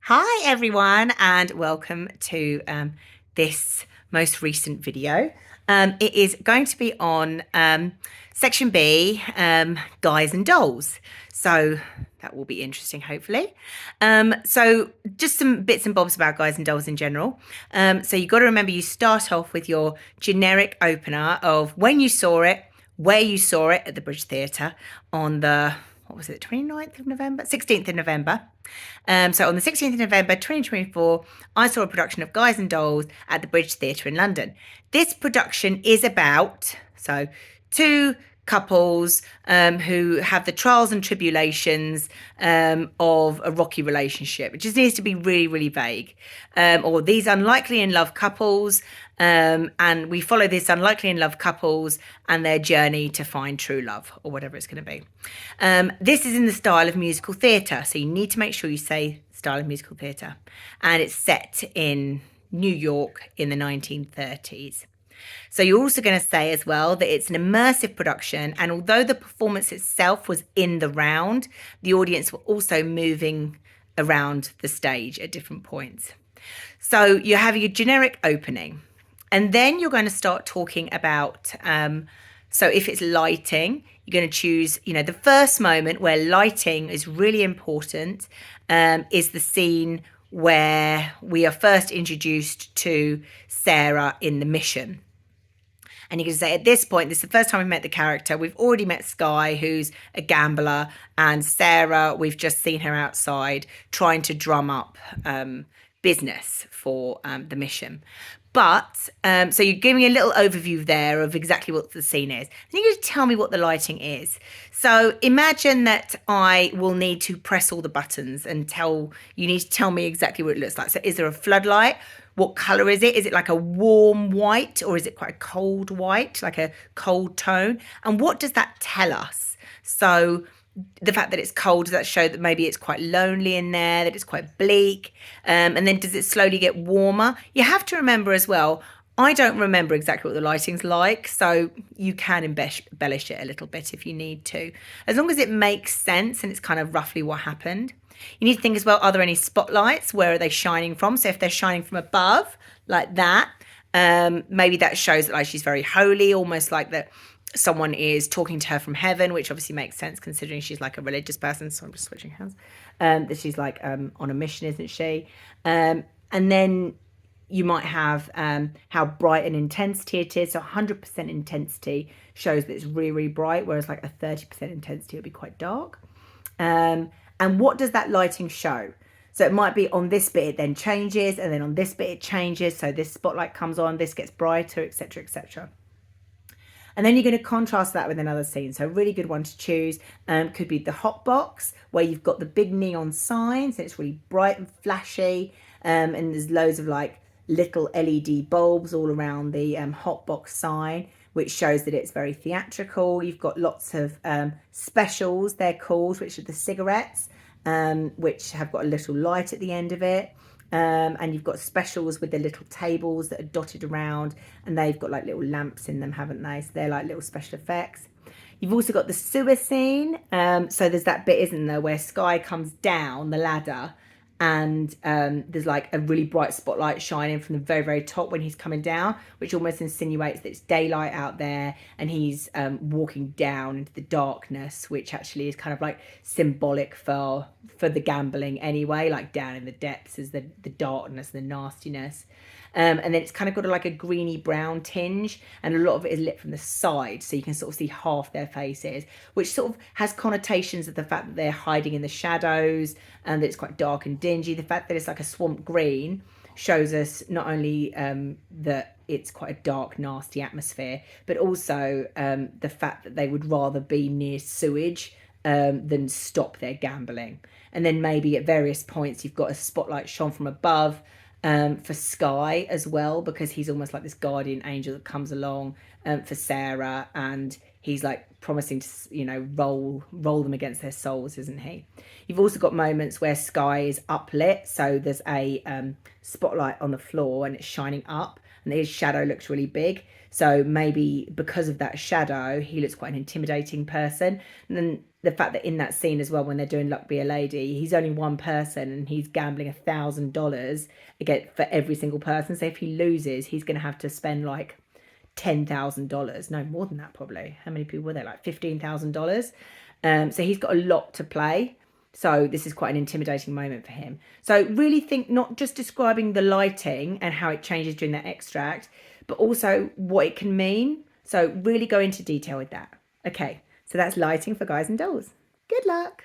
Hi everyone and welcome to this most recent video. It is going to be on section B, guys and dolls. So that will be interesting, hopefully. So just some bits and bobs about guys and dolls in general. So you've got to remember you start off with your generic opener of when you saw it, where you saw it at the British Theatre on the, what was it, 29th of November? 16th of November. So on the 16th of November 2024, I saw a production of Guys and Dolls at the British Theatre in London. This production is about two couples who have the trials and tribulations of a rocky relationship. It just needs to be really, really vague. Or these unlikely in love couples, and we follow this unlikely in love couples and their journey to find true love, or whatever it's going to be. This is in the style of musical theatre, so you need to make sure you say style of musical theatre, and it's set in New York in the 1930s. So you're also going to say as well that it's an immersive production, and although the performance itself was in the round, the audience were also moving around the stage at different points. So you have your generic opening, and then you're going to start talking about. So if it's lighting, you're going to choose, the first moment where lighting is really important is the scene where we are first introduced to Sarah in the mission. And you can say at this point, this is the first time we've met the character. We've already met Skye, who's a gambler, and Sarah, we've just seen her outside trying to drum up business for the mission. But so you're giving me a little overview there of exactly what the scene is. Then you're going to tell me what the lighting is. So imagine that I will need to press all the buttons and you need to tell me exactly what it looks like. So is there a floodlight? What color is it? Is it like a warm white, or is it quite a cold white, like a cold tone? And what does that tell us? So the fact that it's cold, does that show that maybe it's quite lonely in there, that it's quite bleak? And then does it slowly get warmer? You have to remember as well, I don't remember exactly what the lighting's like, so you can embellish it a little bit if you need to, as long as it makes sense and it's kind of roughly what happened. You need to think as well, are there any spotlights? Where are they shining from? So if they're shining from above, like that, maybe that shows that like she's very holy, almost like that someone is talking to her from heaven, which obviously makes sense considering she's like a religious person. So I'm just switching hands. That she's like on a mission, isn't she? And then you might have how bright and intensity it is. So 100% intensity shows that it's really, really bright, whereas like a 30% intensity would be quite dark. And what does that lighting show? So it might be on this bit it then changes, and then on this bit it changes. So this spotlight comes on, this gets brighter, etc., etc. And then you're going to contrast that with another scene. So a really good one to choose could be the hot box, where you've got the big neon signs. And it's really bright and flashy, and there's loads of like little LED bulbs all around the hot box sign, which shows that it's very theatrical. You've got lots of specials, they're called, which are the cigarettes, which have got a little light at the end of it. And you've got specials with the little tables that are dotted around, and they've got like little lamps in them, haven't they? So they're like little special effects. You've also got the sewer scene. So there's that bit, isn't there, where Skye comes down the ladder, and there's like a really bright spotlight shining from the very, very top when he's coming down, which almost insinuates that it's daylight out there, and he's walking down into the darkness, which actually is kind of like symbolic for the gambling anyway, like down in the depths is the darkness, the nastiness. And then it's kind of got like a greeny brown tinge, and a lot of it is lit from the side, so you can sort of see half their faces, which sort of has connotations of the fact that they're hiding in the shadows and that it's quite dark and dingy. The fact that it's like a swamp green shows us not only that it's quite a dark, nasty atmosphere, but also the fact that they would rather be near sewage than stop their gambling. And then maybe at various points you've got a spotlight shone from above for Skye as well, because he's almost like this guardian angel that comes along for Sarah, and he's like promising to roll them against their souls, isn't he? You've also got moments where Skye is uplit, so there's a spotlight on the floor and it's shining up, and his shadow looks really big. So maybe because of that shadow, he looks quite an intimidating person. And then the fact that in that scene as well, when they're doing Luck Be a Lady, he's only one person and he's gambling $1,000 again for every single person. So if he loses, he's going to have to spend like $10,000. No, more than that probably. How many people were there? Like $15,000. So he's got a lot to play. So this is quite an intimidating moment for him. So really think not just describing the lighting and how it changes during that extract, but also what it can mean. So really go into detail with that. Okay, so that's lighting for Guys and Dolls. Good luck.